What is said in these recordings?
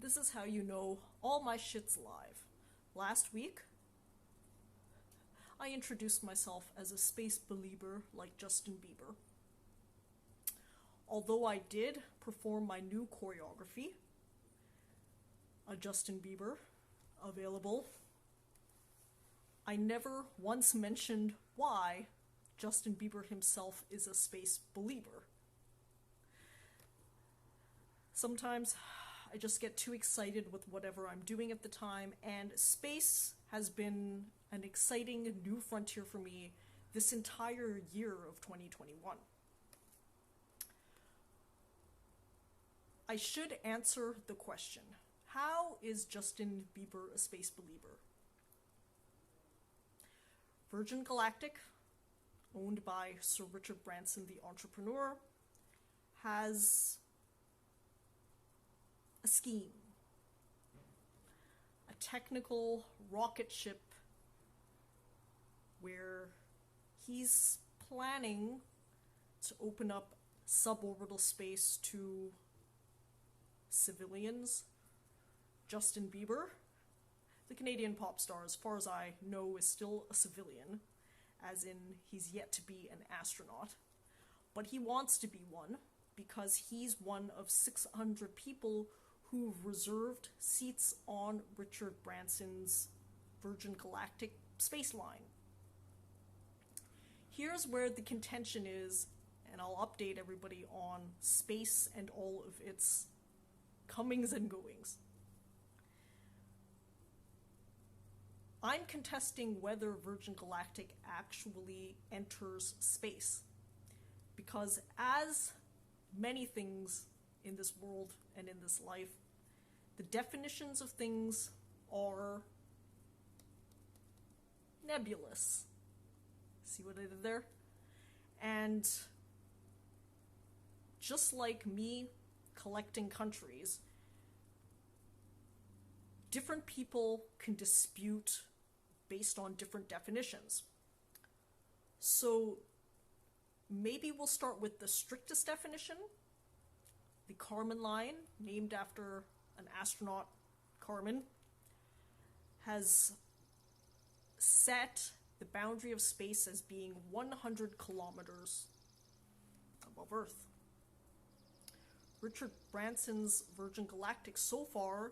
this is how you know all my shit's live. Last week, I introduced myself as a space belieber like Justin Bieber. Although I did perform my new choreography, a Justin Bieber, available, I never once mentioned why Justin Bieber himself is a space belieber. Sometimes I just get too excited with whatever I'm doing at the time, and space has been an exciting new frontier for me this entire year of 2021. I should answer the question, how is Justin Bieber a space believer? Virgin Galactic, owned by Sir Richard Branson, the entrepreneur, has a scheme, a technical rocket ship where he's planning to open up suborbital space to civilians. Justin Bieber, the Canadian pop star, as far as I know, is still a civilian, as in he's yet to be an astronaut, but he wants to be one because he's one of 600 people who've reserved seats on Richard Branson's Virgin Galactic space line. Here's where the contention is, and I'll update everybody on space and all of its comings and goings. I'm contesting whether Virgin Galactic actually enters space, because as many things in this world and in this life, the definitions of things are nebulous. See what I did there? And just like me collecting countries, different people can dispute based on different definitions. So maybe we'll start with the strictest definition. The Kármán line, named after an astronaut, Kármán, has set the boundary of space as being 100 kilometers above Earth. Richard Branson's Virgin Galactic so far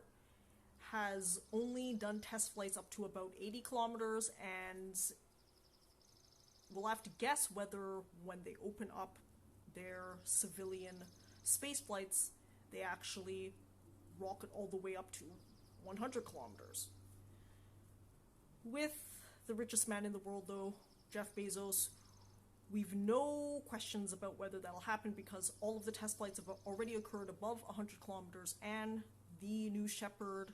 has only done test flights up to about 80 kilometers, and we'll have to guess whether when they open up their civilian space flights, they actually rocket all the way up to 100 kilometers. With the richest man in the world, though, Jeff Bezos, we've no questions about whether that'll happen because all of the test flights have already occurred above 100 kilometers, and the New Shepard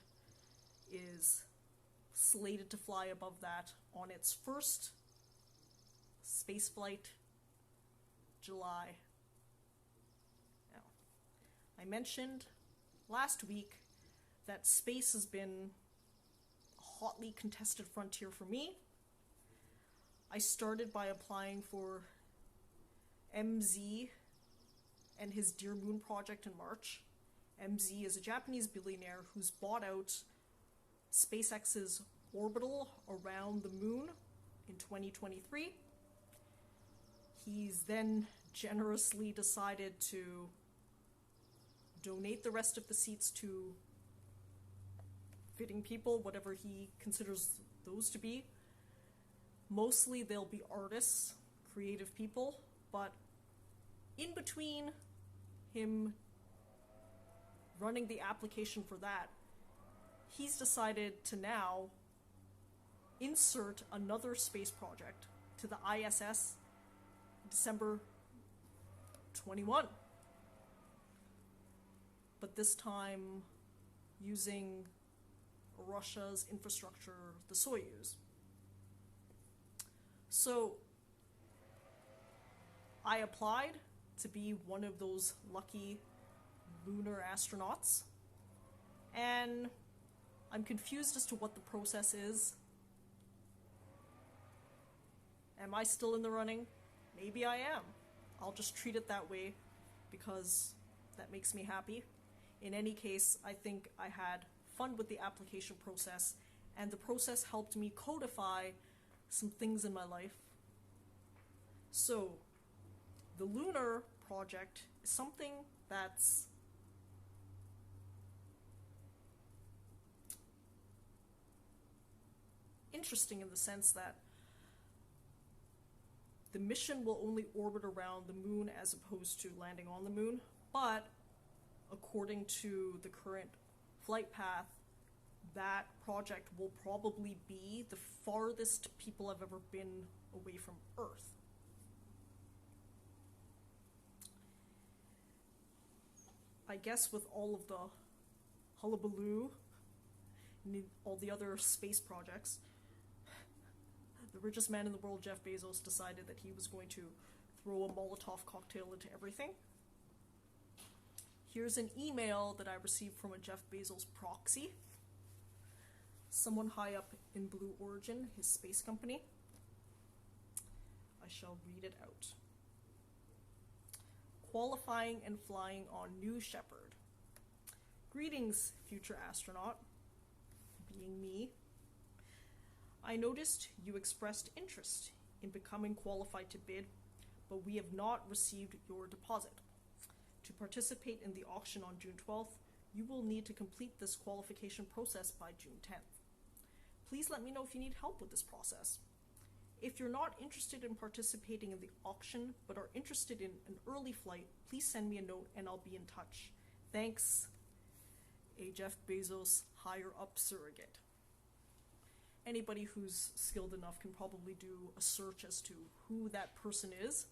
is slated to fly above that on its first space flight, July. Now, I mentioned last week that space has been a hotly contested frontier for me. I started by applying for MZ and his Dear Moon project in March. MZ is a Japanese billionaire who's bought out SpaceX's orbital around the moon in 2023. He's then generously decided to donate the rest of the seats to fitting people, whatever he considers those to be. Mostly they'll be artists, creative people, but in between him running the application for that, he's decided to now insert another space project to the ISS December 21. But this time using Russia's infrastructure, the Soyuz. So I applied to be one of those lucky lunar astronauts, and I'm confused as to what the process is. Am I still in the running? Maybe I am. I'll just treat it that way because that makes me happy. In any case, I think I had fun with the application process, and the process helped me codify some things in my life. So, the Lunar Project is something that's interesting in the sense that the mission will only orbit around the moon as opposed to landing on the moon, but according to the current flight path, that project will probably be the farthest people have ever been away from Earth. I guess with all of the hullabaloo and all the other space projects, the richest man in the world, Jeff Bezos, decided that he was going to throw a Molotov cocktail into everything. Here's an email that I received from a Jeff Bezos proxy, someone high up in Blue Origin, his space company. I shall read it out. Qualifying and flying on New Shepard. Greetings, future astronaut, being me. I noticed you expressed interest in becoming qualified to bid, but we have not received your deposit. To participate in the auction on June 12th, you will need to complete this qualification process by June 10th. Please let me know if you need help with this process. If you're not interested in participating in the auction, but are interested in an early flight, please send me a note and I'll be in touch. Thanks, a Jeff Bezos higher-up surrogate. Anybody who's skilled enough can probably do a search as to who that person is.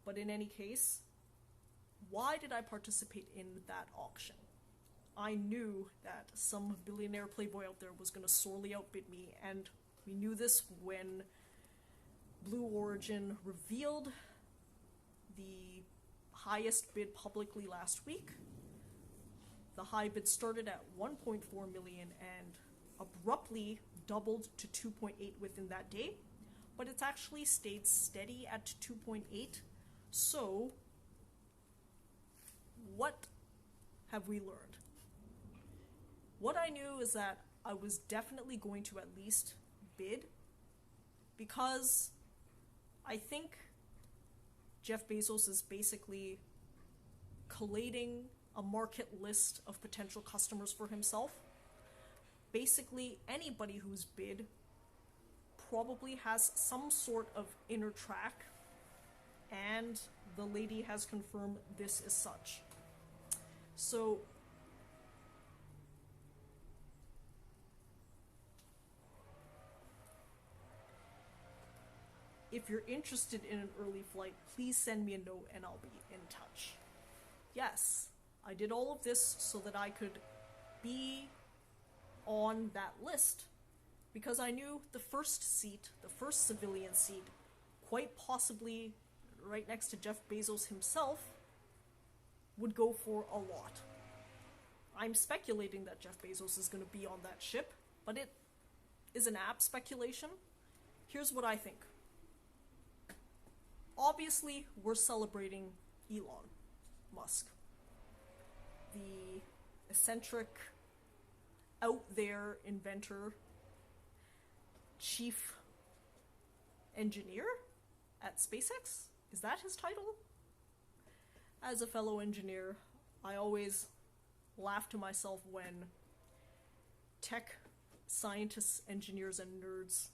But in any case, why did I participate in that auction? I knew that some billionaire playboy out there was going to sorely outbid me, and we knew this when Blue Origin revealed the highest bid publicly last week. The high bid started at 1.4 million and abruptly doubled to 2.8 within that day, but it's actually stayed steady at 2.8. So, what have we learned? What I knew is that I was definitely going to at least bid, because I think Jeff Bezos is basically collating a market list of potential customers for himself. Basically, anybody who's bid probably has some sort of inner track, and the lady has confirmed this is such. So, if you're interested in an early flight, please send me a note and I'll be in touch. Yes, I did all of this so that I could be on that list, because I knew the first seat, the first civilian seat, quite possibly right next to Jeff Bezos himself, would go for a lot. I'm speculating that Jeff Bezos is going to be on that ship, but it is an apt speculation. Here's what I think. Obviously, we're celebrating Elon Musk, the eccentric, out there inventor, chief engineer at SpaceX? Is that his title? As a fellow engineer, I always laugh to myself when tech scientists, engineers, and nerds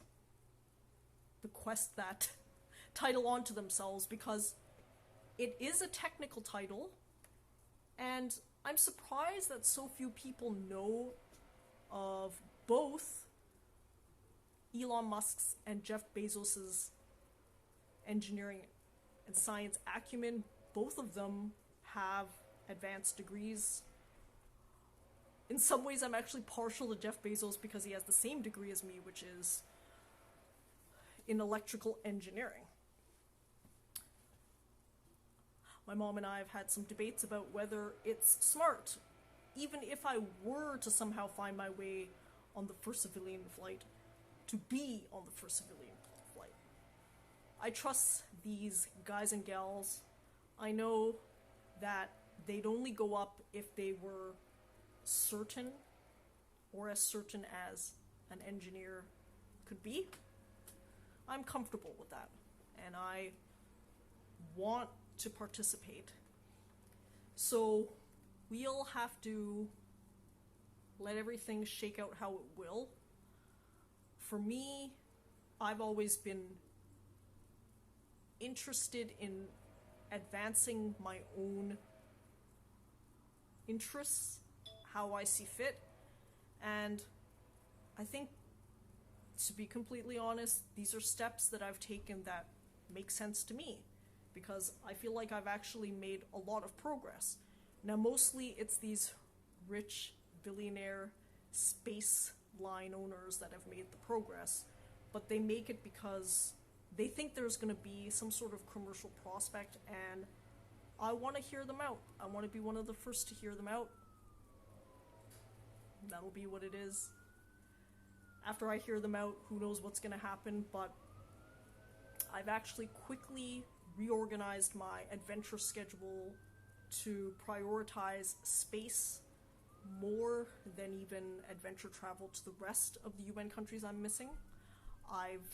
bequest that title onto themselves, because it is a technical title, and I'm surprised that so few people know of both Elon Musk's and Jeff Bezos's engineering and science acumen. Both of them have advanced degrees. In some ways, I'm actually partial to Jeff Bezos because he has the same degree as me, which is in electrical engineering. My mom and I have had some debates about whether it's smart, even if I were to somehow find my way on the first civilian flight, to be on the first civilian flight. I trust these guys and gals. I know that they'd only go up if they were certain, or as certain as an engineer could be. I'm comfortable with that, and I want to participate. So we'll have to let everything shake out how it will. For me, I've always been interested in advancing my own interests, how I see fit, and I think, to be completely honest, these are steps that I've taken that make sense to me, because I feel like I've actually made a lot of progress. Now, mostly it's these rich billionaire space line owners that have made the progress, but they make it because they think there's going to be some sort of commercial prospect, and I want to hear them out. I want to be one of the first to hear them out. That'll be what it is. After I hear them out, who knows what's going to happen, but I've actually quickly reorganized my adventure schedule to prioritize space more than even adventure travel to the rest of the UN countries I'm missing. I've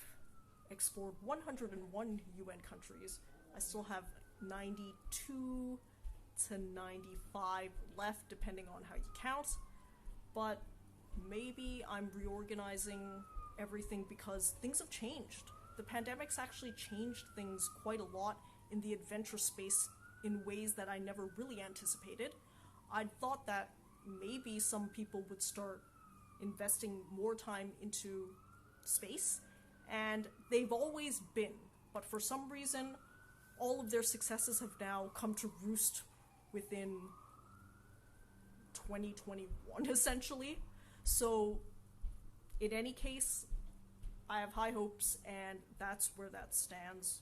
explored 101 UN countries. I still have 92 to 95 left, depending on how you count. But maybe I'm reorganizing everything because things have changed. The pandemic's actually changed things quite a lot in the adventure space in ways that I never really anticipated. I'd thought that maybe some people would start investing more time into space, and they've always been, but for some reason all of their successes have now come to roost within 2021 essentially. So in any case, I have high hopes, and that's where that stands.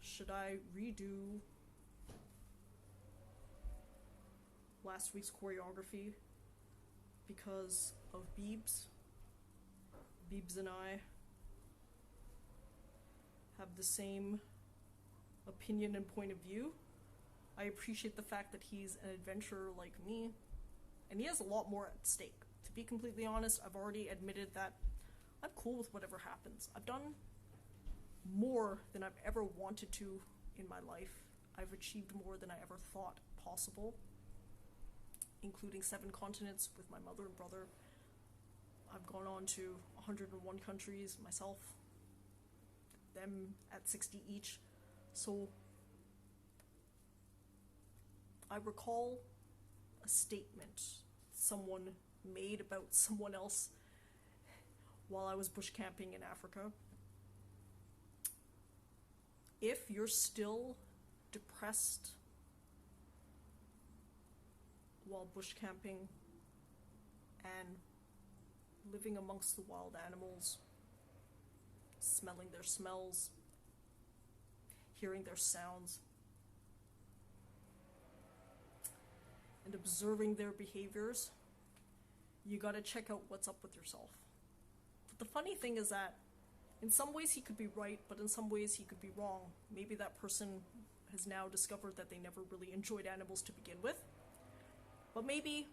Should I redo last week's choreography because of Biebs? Biebs and I have the same opinion and point of view. I appreciate the fact that he's an adventurer like me, and he has a lot more at stake. To be completely honest, I've already admitted that I'm cool with whatever happens. I've done more than I've ever wanted to in my life. I've achieved more than I ever thought possible, including 7 continents with my mother and brother. I've gone on to 101 countries myself, them at 60 each. So I recall a statement someone made about someone else while I was bush camping in Africa. If you're still depressed while bush camping and living amongst the wild animals, smelling their smells, hearing their sounds, and observing their behaviors, you gotta check out what's up with yourself. But the funny thing is that in some ways he could be right, but in some ways he could be wrong. Maybe that person has now discovered that they never really enjoyed animals to begin with. But maybe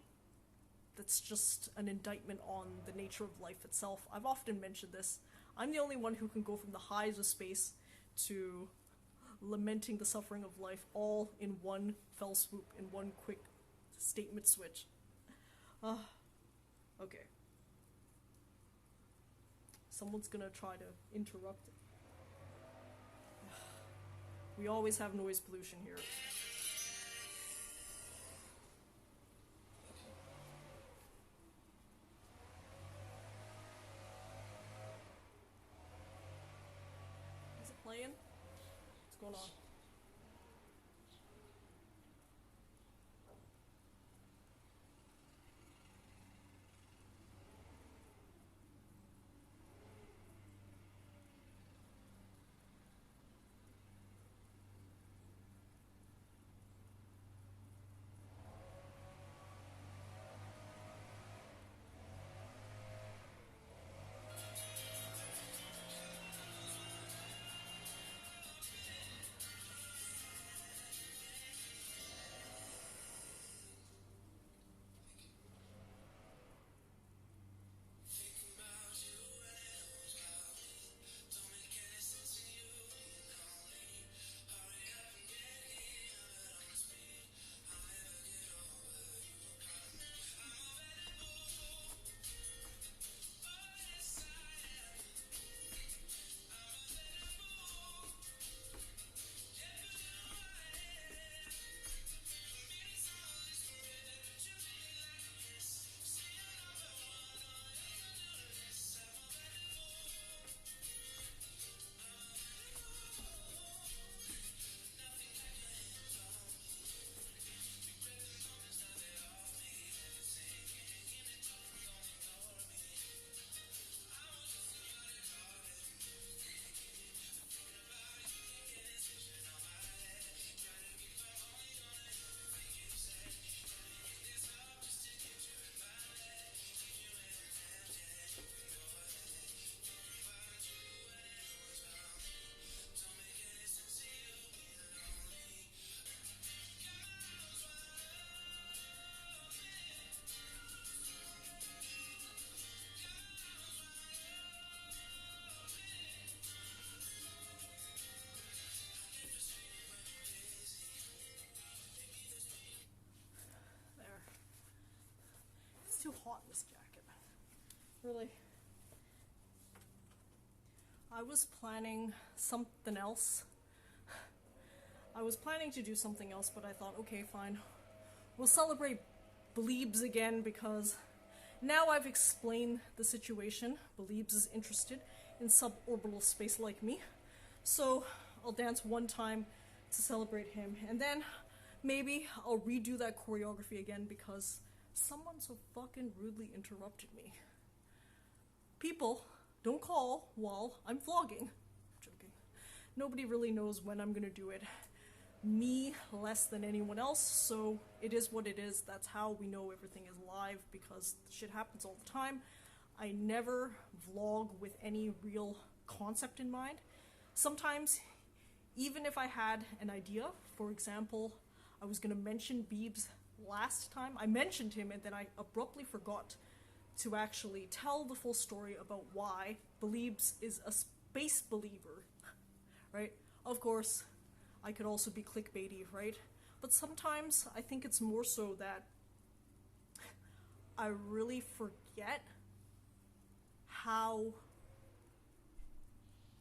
that's just an indictment on the nature of life itself. I've often mentioned this. I'm the only one who can go from the highs of space to lamenting the suffering of life all in one fell swoop, in one quick statement switch. Okay. Someone's gonna try to interrupt it. We always have noise pollution here. Is it playing? What's going on? too hot in this jacket. Really. I was planning something else. I was planning to do something else, but I thought, okay, fine. We'll celebrate Beliebs again because now I've explained the situation. Beliebs is interested in suborbital space like me. So I'll dance one time to celebrate him. And then maybe I'll redo that choreography again because someone so fucking rudely interrupted me. People, don't call while I'm vlogging. I'm joking. Nobody really knows when I'm gonna do it. Me less than anyone else, so it is what it is. That's how we know everything is live, because shit happens all the time. I never vlog with any real concept in mind. Sometimes, even if I had an idea, for example, I was gonna mention Biebs last time. I mentioned him and then I abruptly forgot to actually tell the full story about why Beliebs is a space believer, right? Of course, I could also be clickbaity, right? But sometimes I think it's more so that I really forget how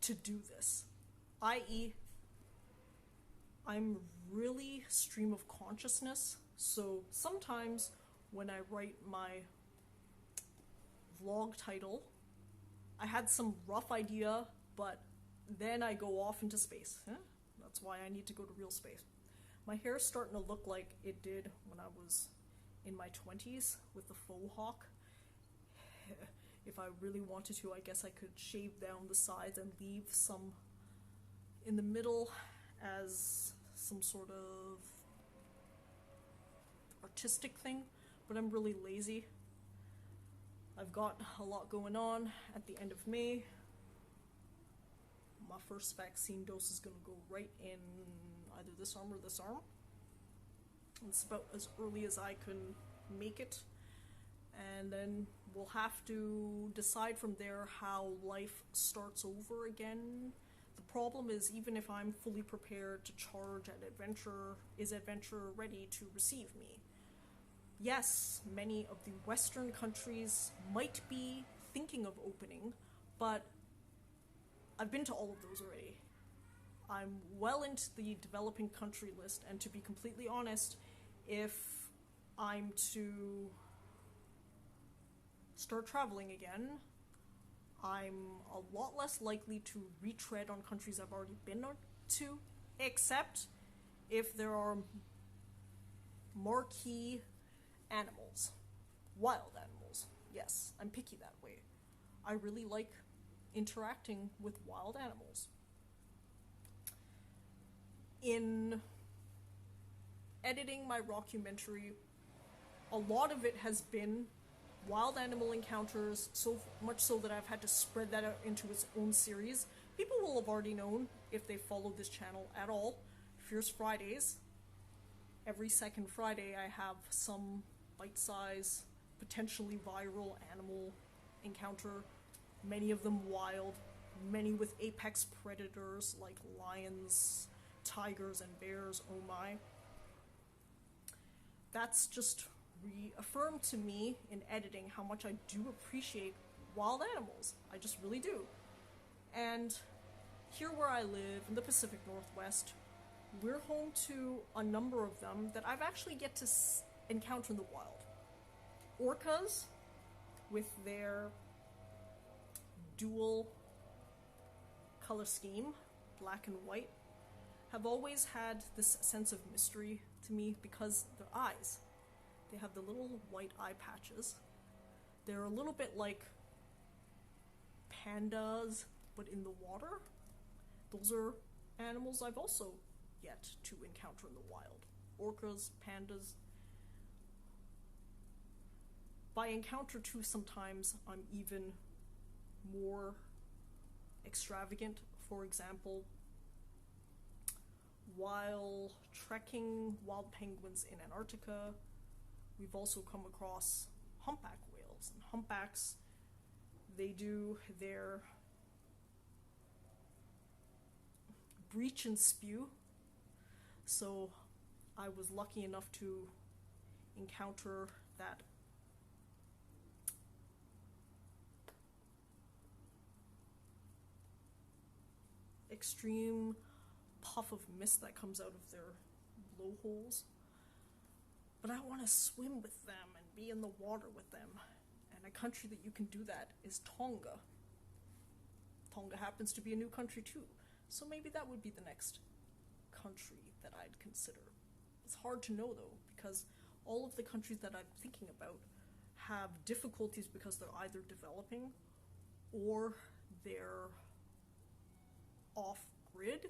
to do this. I.e., I'm really stream of consciousness, so sometimes when I write my vlog title, I had some rough idea, but then I go off into space. That's why I need to go to real space. My hair's starting to look like it did when I was in my 20s with the faux hawk. If I really wanted to, I guess I could shave down the sides and leave some in the middle as some sort of artistic thing, but I'm really lazy. I've got a lot going on at the end of May. My first vaccine dose is going to go right in either this arm or this arm. It's about as early as I can make it. And then we'll have to decide from there how life starts over again. The problem is, even if I'm fully prepared to charge at adventure, is adventure ready to receive me? Yes, many of the Western countries might be thinking of opening, but I've been to all of those already. I'm well into the developing country list, and to be completely honest, if I'm to start traveling again, I'm a lot less likely to retread on countries I've already been to, except if there are marquee animals, wild animals. Yes, I'm picky that way. I really like interacting with wild animals. In editing my rockumentary, a lot of it has been wild animal encounters, so much so that I've had to spread that out into its own series. People will have already known, if they follow this channel at all, Fierce Fridays. Every second Friday I have some bite-size, potentially viral animal encounter, many of them wild, many with apex predators like lions, tigers, and bears, oh my. That's just reaffirmed to me in editing how much I do appreciate wild animals. I just really do. And here where I live, in the Pacific Northwest, we're home to a number of them that I've actually yet to encounter in the wild. Orcas, with their dual color scheme, black and white, have always had this sense of mystery to me because their eyes. They have the little white eye patches. They're a little bit like pandas, but in the water. Those are animals I've also yet to encounter in the wild. Orcas, pandas. By encounter too, sometimes I'm even more extravagant. For example, while trekking wild penguins in Antarctica, we've also come across humpback whales. And humpbacks, they do their breach and spew. So I was lucky enough to encounter that extreme puff of mist that comes out of their blowholes. But I want to swim with them and be in the water with them. And a country that you can do that is Tonga. Tonga happens to be a new country too. So maybe that would be the next country that I'd consider. It's hard to know though, because all of the countries that I'm thinking about have difficulties because they're either developing or they're off-grid.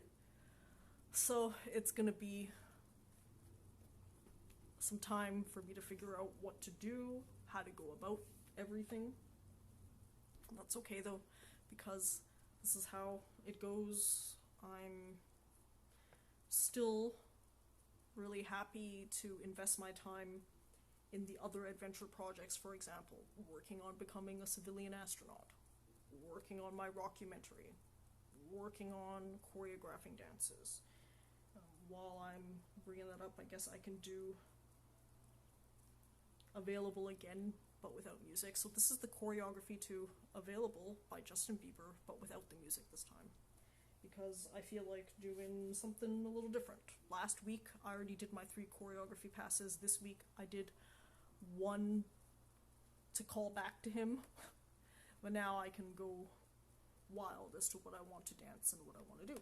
So it's going to be some time for me to figure out what to do, how to go about everything. That's okay though, because this is how it goes. I'm still really happy to invest my time in the other adventure projects, for example, working on becoming a civilian astronaut, working on my rockumentary, working on choreographing dances. While I'm bringing that up, I guess I can do Available again, but without music. So this is the choreography to Available by Justin Bieber, but without the music this time. Because I feel like doing something a little different. Last week, I already did my 3 choreography passes. This week, I did 1 to call back to him. But now I can go wild as to what I want to dance and what I want to do.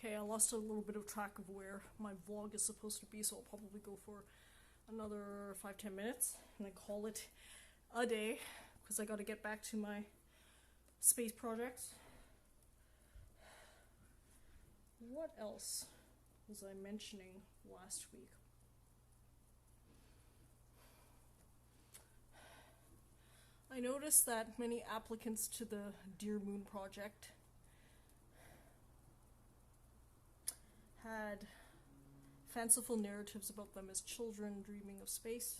Okay, I lost a little bit of track of where my vlog is supposed to be, so I'll probably go for another 5-10 minutes and then call it a day, because I gotta get back to my space projects. What else was I mentioning last week? I noticed that many applicants to the Dear Moon project had fanciful narratives about them as children dreaming of space.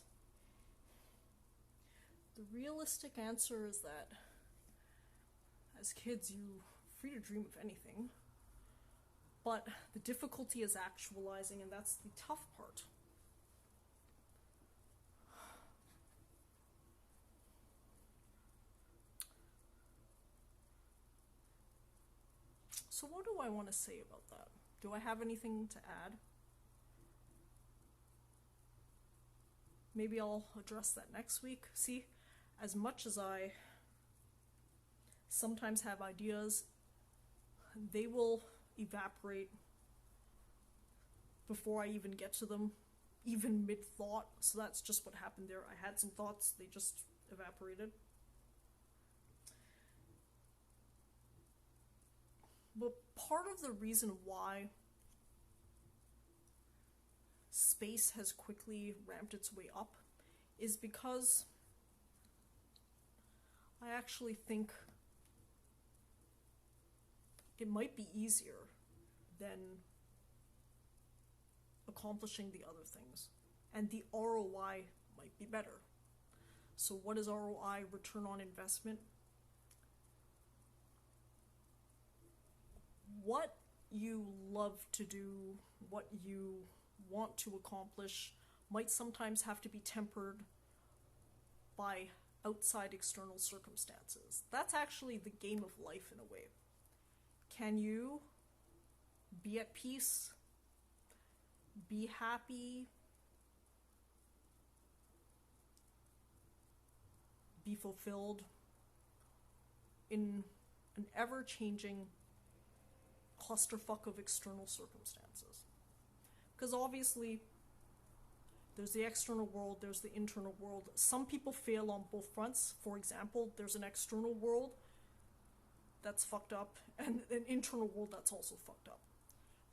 The realistic answer is that as kids you're free to dream of anything, but the difficulty is actualizing, and that's the tough part. So what do I want to say about that? Do I have anything to add? Maybe I'll address that next week. See, as much as I sometimes have ideas, they will evaporate before I even get to them, even mid-thought. So that's just what happened there. I had some thoughts, they just evaporated. But part of the reason why space has quickly ramped its way up is because I actually think it might be easier than accomplishing the other things. And the ROI might be better. So what is ROI? Return on investment. What you love to do, what you want to accomplish, might sometimes have to be tempered by outside external circumstances. That's actually the game of life in a way. Can you be at peace, be happy, be fulfilled in an ever-changing clusterfuck of external circumstances? Because obviously, there's the external world, there's the internal world. Some people fail on both fronts. For example, there's an external world that's fucked up, and an internal world that's also fucked up.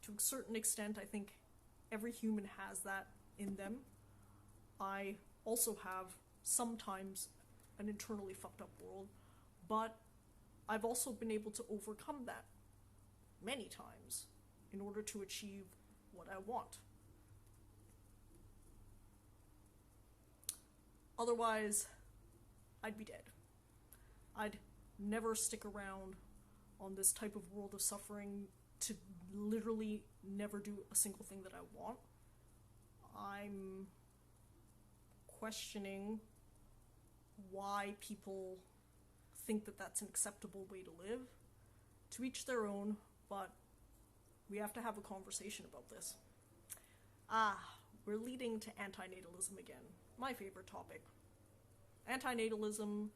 To a certain extent, I think every human has that in them. I also have sometimes an internally fucked up world, but I've also been able to overcome that many times in order to achieve what I want. Otherwise, I'd be dead. I'd never stick around on this type of world of suffering to literally never do a single thing that I want. I'm questioning why people think that that's an acceptable way to live. To each their own, but we have to have a conversation about this. We're leading to antinatalism again. My favorite topic. Antinatalism,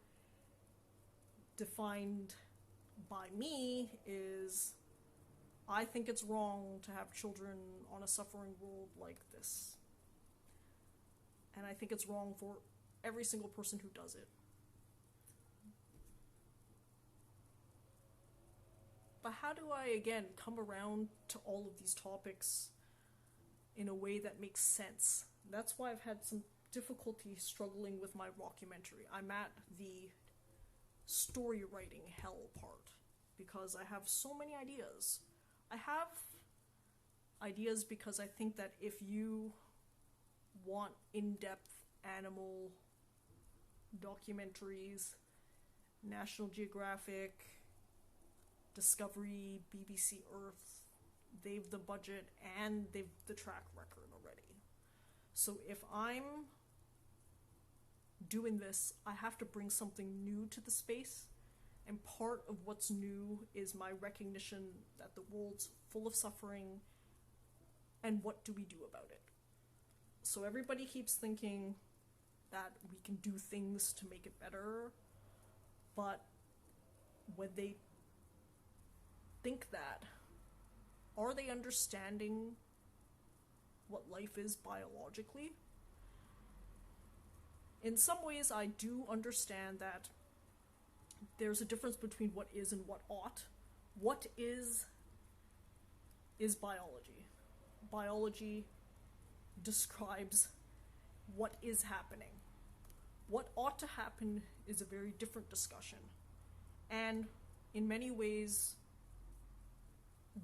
defined by me, is I think it's wrong to have children on a suffering world like this. And I think it's wrong for every single person who does it. But how do I, again, come around to all of these topics in a way that makes sense? That's why I've had some difficulty struggling with my rockumentary. I'm at the story writing hell part because I have so many ideas. I have ideas because I think that if you want in-depth animal documentaries, National Geographic, Discovery, BBC Earth, they've the budget and they've the track record already. So if I'm doing this, I have to bring something new to the space, and part of what's new is my recognition that the world's full of suffering, and what do we do about it? So everybody keeps thinking that we can do things to make it better, but when they think that, are they understanding what life is biologically? In some ways, I do understand that there's a difference between what is and what ought. What is biology. Biology describes what is happening. What ought to happen is a very different discussion. And in many ways,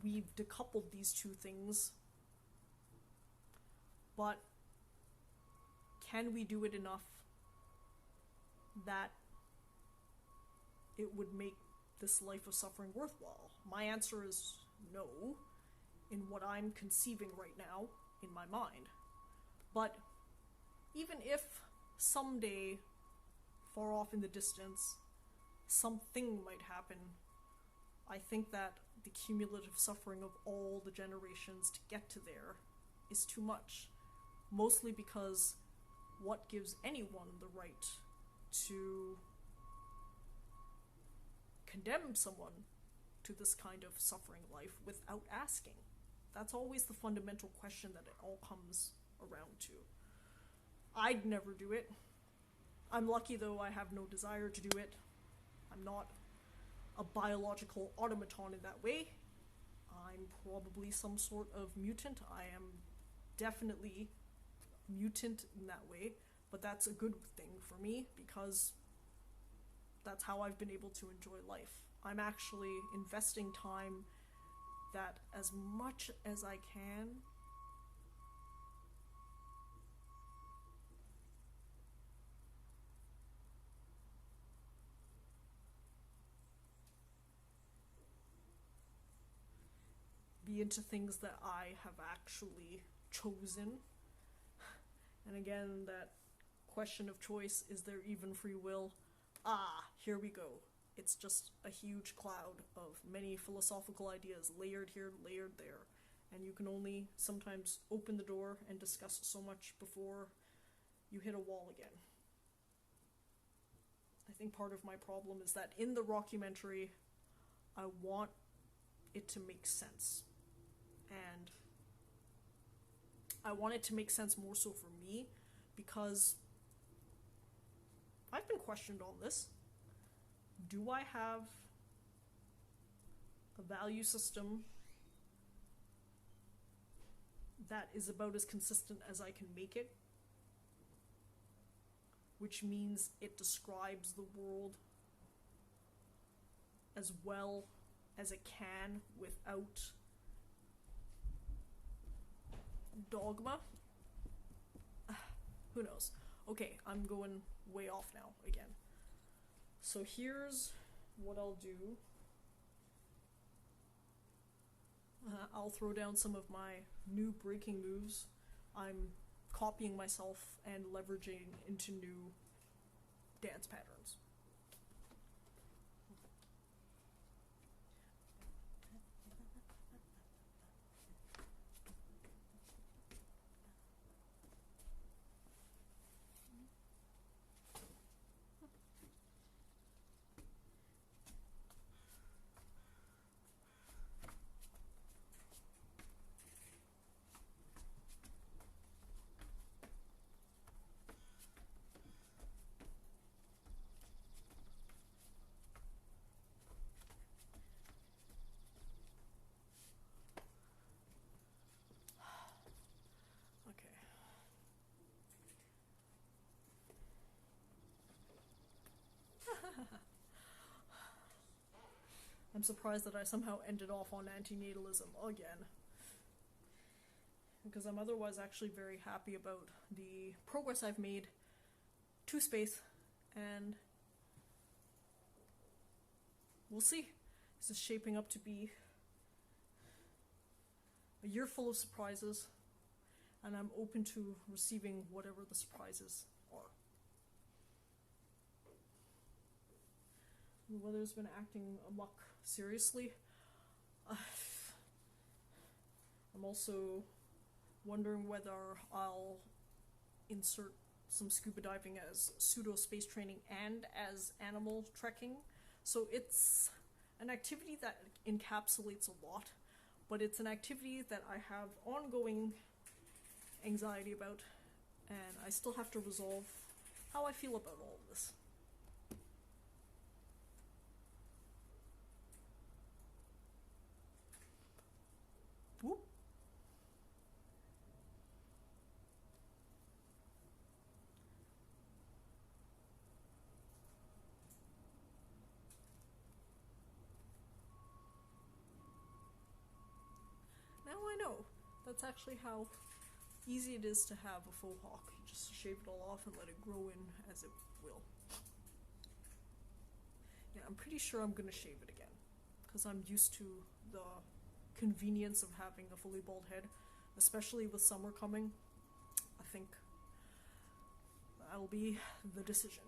we've decoupled these two things. But can we do it enough that it would make this life of suffering worthwhile? My answer is no, in what I'm conceiving right now in my mind. But even if someday, far off in the distance, something might happen, I think that the cumulative suffering of all the generations to get to there is too much. Mostly because what gives anyone the right to condemn someone to this kind of suffering life without asking? That's always the fundamental question that it all comes around to. I'd never do it. I'm lucky, though, I have no desire to do it. I'm not a biological automaton in that way. I'm probably some sort of mutant. I am definitely mutant in that way, but that's a good thing for me because that's how I've been able to enjoy life. I'm actually investing time that as much as I can be into things that I have actually chosen. And again, that question of choice, is there even free will? Here we go. It's just a huge cloud of many philosophical ideas layered here, layered there. And you can only sometimes open the door and discuss so much before you hit a wall again. I think part of my problem is that in the rockumentary, I want it to make sense. And I want it to make sense more so for me because I've been questioned on this. Do I have a value system that is about as consistent as I can make it? Which means it describes the world as well as it can without dogma? Who knows? Okay, I'm going way off now again. So here's what I'll do. I'll throw down some of my new breaking moves. I'm copying myself and leveraging into new dance patterns. I'm surprised that I somehow ended off on antinatalism again. Because I'm otherwise actually very happy about the progress I've made to space, and we'll see. This is shaping up to be a year full of surprises, and I'm open to receiving whatever the surprises are. The weather's been acting amok, seriously. I'm also wondering whether I'll insert some scuba diving as pseudo space training and as animal trekking. So it's an activity that encapsulates a lot, but it's an activity that I have ongoing anxiety about, and I still have to resolve how I feel about all of this. Whoop. Now I know. That's actually how easy it is to have a faux hawk. You just shave it all off and let it grow in as it will. Yeah, I'm pretty sure I'm gonna shave it again, because I'm used to the convenience of having a fully bald head, especially with summer coming. I think that'll be the decision.